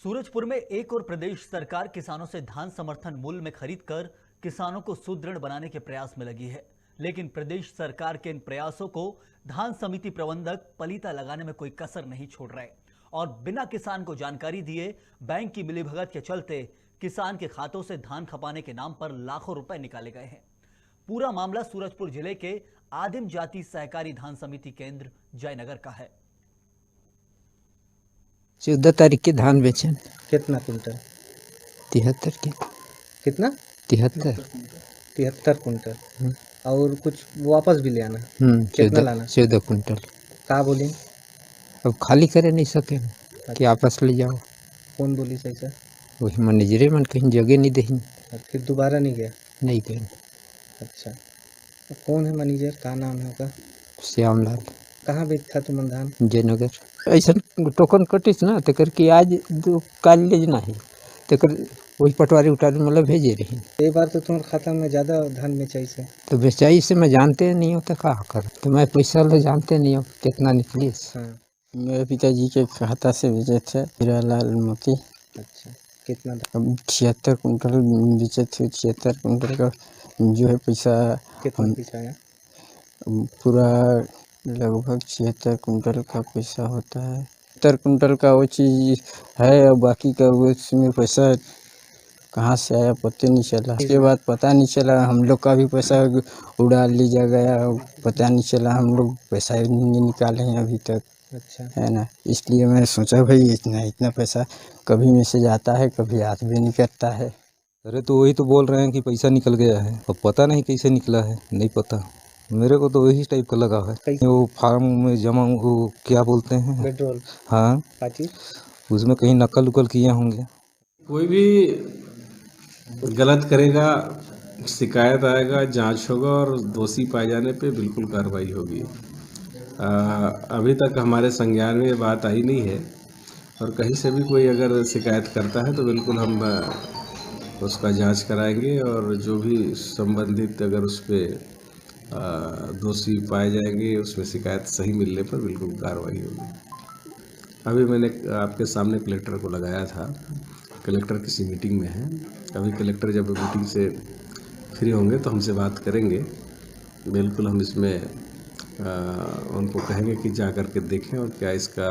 सूरजपुर में एक और प्रदेश सरकार किसानों से धान समर्थन मूल्य में खरीद कर किसानों को सुदृढ़ बनाने के प्रयास में लगी है। लेकिन प्रदेश सरकार के इन प्रयासों को धान समिति प्रबंधक पलीता लगाने में कोई कसर नहीं छोड़ रहे और बिना किसान को जानकारी दिए बैंक की मिलीभगत के चलते किसान के खातों से धान खपाने के नाम पर लाखों रुपए निकाले गए हैं। पूरा मामला सूरजपुर जिले के आदिम जाति सहकारी धान समिति केंद्र जयनगर का है। 14 तारीख के धान बेचे कितना कुंटल? 73 के। कितना? 73। 73 कुंटल। और कुछ वापस भी ले आना? कितना लाना? 14 कुंटल। का बोली? अब खाली करे नहीं सके कि आपस ले जाओ। कौन बोली सही सर? वही मैनेजरे मन कहीं जगह नहीं देही। फिर दोबारा नहीं गया? नहीं गए। अच्छा, तो कौन है मैनेजर? का नाम है उसका? श्यामलाल। कहाँ बेचता तुम धान? जयनगर। ऐसा टोकन कटिस ना तकर कि आज काल ले नहीं तकर वही पटवारी उटारी मतलब भेजे रही। एक बार तो तुम्हारे खाता में ज़्यादा धान बेचाई से? तो बेचाई से मैं जानते नहीं हो तो क्या कर, तो मैं पैसा ले जानते नहीं हो कितना निकली। हाँ। मेरे पिताजी के खाता से बेचे थे हीरालाल मोती। अच्छा, कितना? 76 कुंटल बेचे थे। 76 कुंटल का जो है पैसा कितना पैसा है? पूरा लगभग 76 कुंटल का पैसा होता है। 70 कुंटल का वो चीज़ है और बाकी का उसमें पैसा कहाँ से आया पता नहीं चला। इसके बाद पता नहीं चला, हम लोग का भी पैसा उड़ा लिया गया, पता नहीं चला, हम लोग पैसा ही नहीं निकाले हैं अभी तक। अच्छा, है ना, इसलिए मैं सोचा भाई इतना पैसा कभी मैसेज आता है कभी याद भी नहीं करता है। अरे तो वही तो बोल रहे हैं कि पैसा निकल गया है, अब पता नहीं कैसे निकला है, नहीं पता मेरे को तो वही टाइप का लगा है। वो फार्म में जमा वो क्या बोलते हैं, पेट्रोल। हाँ, उसमें कहीं नकल उकल किए होंगे। कोई भी गलत करेगा शिकायत आएगा, जांच होगा और दोषी पाए जाने पे बिल्कुल कार्रवाई होगी। अभी तक हमारे संज्ञान में ये बात आई नहीं है और कहीं से भी कोई अगर शिकायत करता है तो बिल्कुल हम उसका जांच कराएंगे और जो भी संबंधित अगर उस पर दोषी पाए जाएंगे, उसमें शिकायत सही मिलने पर बिल्कुल कार्रवाई होगी। अभी मैंने आपके सामने कलेक्टर को लगाया था, कलेक्टर किसी मीटिंग में है। अभी कलेक्टर जब मीटिंग से फ्री होंगे तो हमसे बात करेंगे। बिल्कुल हम इसमें उनको कहेंगे कि जा कर के देखें और क्या इसका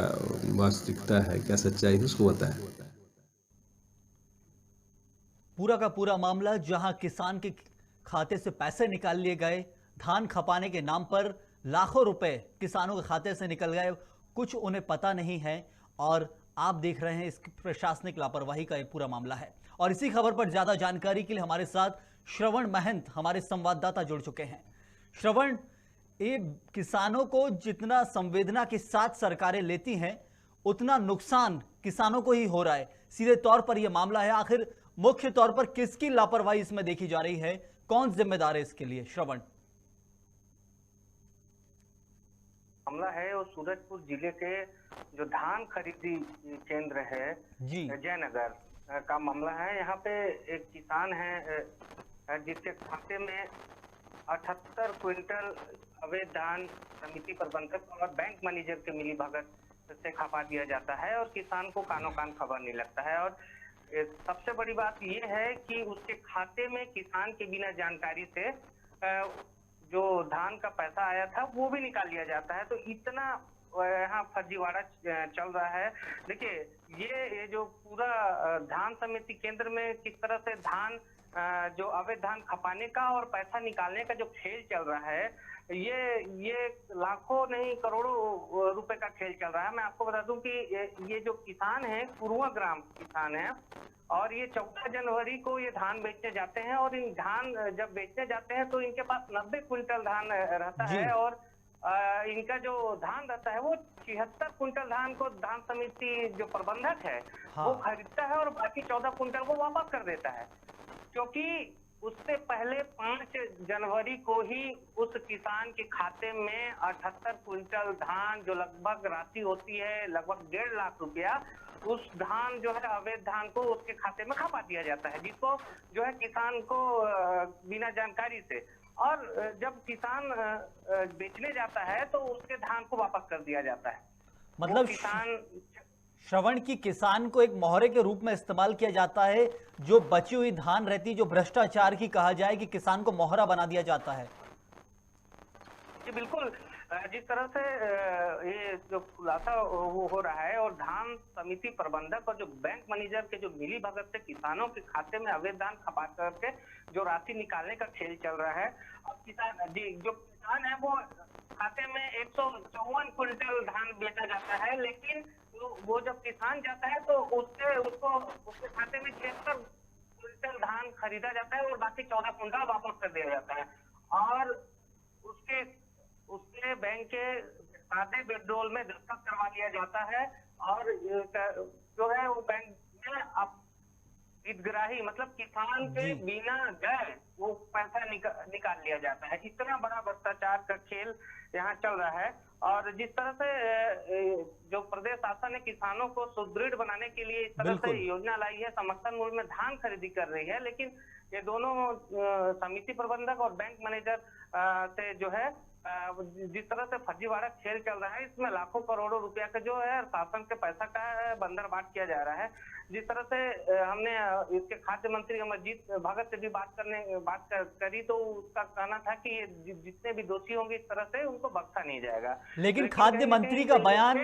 वास्तविकता है, क्या सच्चाई है, उसको बताएं। पूरा का पूरा मामला जहां किसान के खाते से पैसे निकाल लिए गए, धान खपाने के नाम पर लाखों रुपए किसानों के खाते से निकल गए, कुछ उन्हें पता नहीं है और आप देख रहे हैं इस प्रशासनिक लापरवाही का एक पूरा मामला है। और इसी खबर पर ज्यादा जानकारी के लिए हमारे साथ श्रवण महंत हमारे संवाददाता जुड़ चुके हैं। श्रवण, ये किसानों को जितना संवेदना के साथ सरकारें लेती हैं उतना नुकसान किसानों को ही हो रहा है। सीधे तौर पर यह मामला है, आखिर मुख्य तौर पर किसकी लापरवाही इसमें देखी जा रही है, कौन जिम्मेदार है इसके लिए? श्रवण। मामला है वो सूरजपुर जिले के जो धान खरीदी केंद्र है जयनगर का मामला है। यहाँ पे एक किसान है जिसके खाते में 78 क्विंटल अवैध धान समिति प्रबंधक और बैंक मैनेजर के मिलीभगत से खपा दिया जाता है और किसान को कानो कान खबर नहीं लगता है। और सबसे बड़ी बात ये है कि उसके खाते में किसान के बिना जानकारी से जो धान का पैसा आया था वो भी निकाल लिया जाता है। तो इतना यहाँ फर्जीवाड़ा चल रहा है। देखिए ये जो पूरा धान समिति केंद्र में किस तरह से धान जो अवैध धान खपाने का और पैसा निकालने का जो खेल चल रहा है, ये लाखों नहीं करोड़ों रुपए का खेल चल रहा है। मैं आपको बता दूं कि ये जो किसान है कुरुआ ग्राम किसान है और ये 14 जनवरी को ये धान बेचने जाते हैं और इन धान जब बेचने जाते हैं तो इनके पास 90 क्विंटल धान रहता है और इनका जो धान रहता है वो 76 कुंटल धान को धान समिति जो प्रबंधक है वो खरीदता है और बाकी 14 कुंटल को वापस कर देता है, क्योंकि उससे पहले 5 जनवरी को ही उस किसान के खाते में 78 क्विंटल धान जो लगभग राशि होती है लगभग 1.5 लाख रुपया, उस धान जो है अवैध धान को उसके खाते में खपा दिया जाता है, जिसको जो है किसान को बिना जानकारी से। और जब किसान बेचने जाता है तो उसके धान को वापस कर दिया जाता है। मतलब किसान श्रवण की किसान को एक मोहरे के रूप में इस्तेमाल किया जाता है, जो बची हुई धान रहती, जो भ्रष्टाचार की कहा जाए कि किसान को मोहरा बना दिया जाता है। जी बिल्कुल, जिस तरह से ये जो खुलासा वो हो रहा है और धान समिति प्रबंधक और जो बैंक मैनेजर के जो मिली भगत से किसानों के खाते में अवैध धान खपा करके जो राशि निकालने का खेल चल रहा है। और किसान जी जो किसान है वो खाते में 154 क्विंटल धान बेचा जाता है, लेकिन वो जब किसान जाता है तो उसके खाते में 76 क्विंटल धान खरीदा जाता है और बाकी 14 क्विंटल वापस कर दिया जाता है। और उसके बैंक के सादे विड्रॉल में दस्तखत करवा लिया जाता है और जो है वो बैंक में अब हितग्राही मतलब किसान के बिना गए वो पैसा निकाल लिया जाता है। इतना बड़ा भ्रष्टाचार का खेल यहाँ चल रहा है। और जिस तरह से जो प्रदेश शासन ने किसानों को सुदृढ़ बनाने के लिए इस तरह से योजना लाई है, समर्थन मूल्य में धान खरीदी कर रही है, लेकिन ये दोनों समिति प्रबंधक और बैंक मैनेजर से जो है जिस तरह से फर्जीवाड़ा खेल चल रहा है, इसमें लाखों करोड़ों रुपया का जो है शासन के पैसा का बंदरबाट किया जा रहा है। जिस तरह से हमने इसके खाद्य मंत्री अमरजीत भगत से भी बात करी तो उसका कहना था कि जितने भी दोषी होंगे इस तरह से उनको बख्शा नहीं जाएगा। लेकिन खाद्य मंत्री का बयान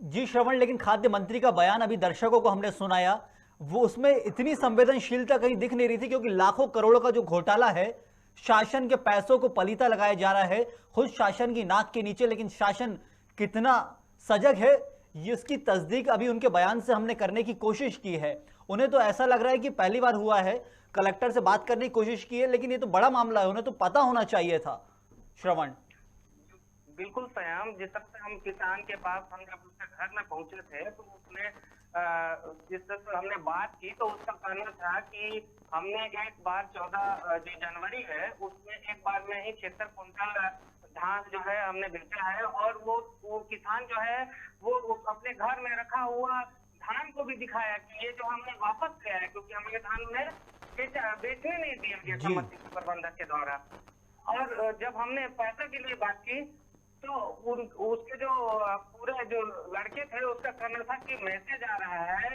जी श्रवण, लेकिन खाद्य मंत्री का बयान अभी दर्शकों को हमने सुनाया, वो उसमें इतनी संवेदनशीलता कहीं दिख नहीं रही थी, क्योंकि लाखों करोड़ों का जो घोटाला है, शासन के पैसों को पलीता लगाया जा रहा है खुद शासन की नाक के नीचे। लेकिन शासन कितना सजग है इसकी तस्दीक अभी उनके बयान से हमने करने की कोशिश की है। उन्हें तो ऐसा लग रहा है कि पहली बार हुआ है, कलेक्टर से बात करने की कोशिश की है, लेकिन ये तो बड़ा मामला है, उन्हें तो पता होना चाहिए था। श्रवण बिल्कुल सयाम, जिस तरह से हम किसान के पास हम जब उसके घर में पहुंचे थे तो उसने जिस तरह से हमने बात की तो उसका कहना था कि हमने एक बार 14 जो जनवरी है उसमें एक बार में ही 76 क्विंटल धान जो है हमने बेचा है। और वो किसान जो है वो अपने घर में रखा हुआ धान को भी दिखाया कि ये जो हमने वापस किया है, क्योंकि हमें धान में बेचने नहीं दिया गया समिति प्रबंधक के द्वारा। और जब हमने पैसे के लिए बात की तो उसके जो पूरे जो लड़के थे उसका कहना था कि मैसेज आ रहा है,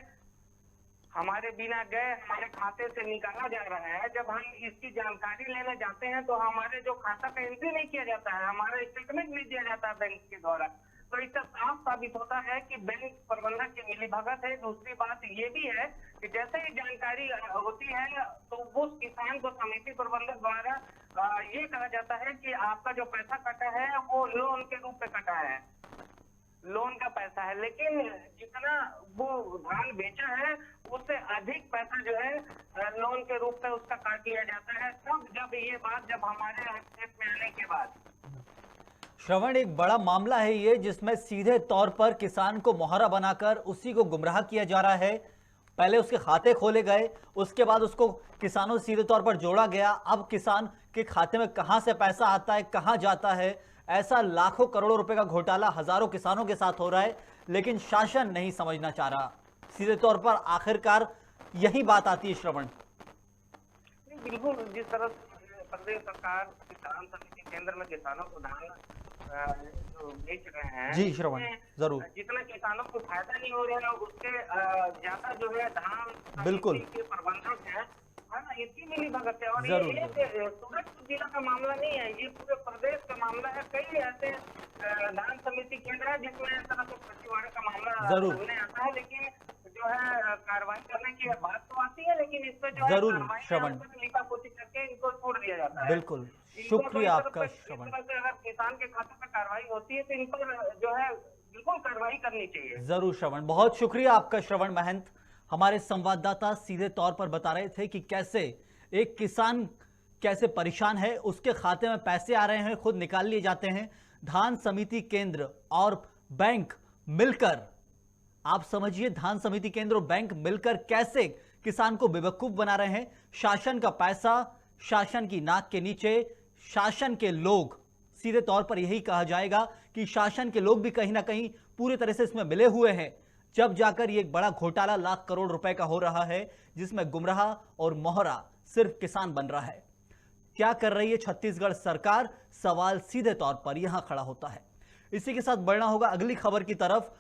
हमारे बिना गए हमारे खाते से निकाला जा रहा है। जब हम इसकी जानकारी लेने जाते हैं तो हमारे जो खाता का एंट्री नहीं किया जाता है, हमारा स्टेटमेंट नहीं दिया जाता है बैंक के द्वारा। तो इससे साफ साबित होता है कि बैंक प्रबंधक की मिलीभगत है। दूसरी बात ये भी है कि जैसे ही जानकारी होती है तो वो किसान को समिति प्रबंधक द्वारा ये कहा जाता है कि आपका जो पैसा कटा है वो लोन के रूप में कटा है, लोन का पैसा है। लेकिन जितना वो धान बेचा है उससे अधिक पैसा जो है लोन के रूप में उसका काट लिया जाता है। तब जब हमारे हस्तक्षेप में आने के बाद श्रवण, एक बड़ा मामला है ये, जिसमें सीधे तौर पर किसान को मोहरा बनाकर उसी को गुमराह किया जा रहा है। पहले उसके खाते खोले गए, उसके बाद उसको किसानों से सीधे तौर पर जोड़ा गया। अब किसान के खाते में कहां से पैसा आता है, कहां जाता है, ऐसा लाखों करोड़ों रुपए का घोटाला हजारों किसानों के साथ हो रहा है, लेकिन शासन नहीं समझना चाह रहा। सीधे तौर पर आखिरकार यही बात आती है। श्रवण बिल्कुल, जिस तरह प्रदेश सरकार किसान समिति केंद्र में किसानों को धान बेच रहे हैं, जी श्रवण, जरूर जितना किसानों को फायदा नहीं हो रहा है उसके ज्यादा जो है धान बिल्कुल के प्रबंधक है ना, इसकी मिली भगत है। और ये सूरजपुर जिला का मामला नहीं है, ये पूरे प्रदेश का मामला है। कई ऐसे धान समिति केंद्र है जिसमें इस तरह से फर्जीवाड़े का मामला सामने आता है, लेकिन जो है कार्रवाई करने की बात तो आती है, लेकिन इस पर जो है श्रवण लिपापोती करके इनको छोड़ दिया जाता है। बिल्कुल, शुक्रिया आपका श्रवण। अगर किसान के खाते पर कार्रवाई होती है तो इन पर जो है बिल्कुल कार्रवाई करनी चाहिए। जरूर श्रवण, बहुत शुक्रिया आपका श्रवण महंत। हमारे संवाददाता सीधे तौर पर बता रहे थे कि कैसे एक किसान कैसे परेशान है, उसके खाते में पैसे आ रहे हैं, खुद निकाल लिए जाते हैं। धान समिति केंद्र और बैंक मिलकर, आप समझिए, धान समिति केंद्र और बैंक मिलकर कैसे किसान को बेवकूफ बना रहे हैं। शासन का पैसा शासन की नाक के नीचे, शासन के लोग, सीधे तौर पर यही कहा जाएगा कि शासन के लोग भी कहीं ना कहीं पूरी तरह से इसमें मिले हुए हैं, जब जाकर ये एक बड़ा घोटाला लाख करोड़ रुपए का हो रहा है, जिसमें गुमराह और मोहरा सिर्फ किसान बन रहा है। क्या कर रही है छत्तीसगढ़ सरकार, सवाल सीधे तौर पर यहां खड़ा होता है। इसी के साथ बढ़ना होगा अगली खबर की तरफ।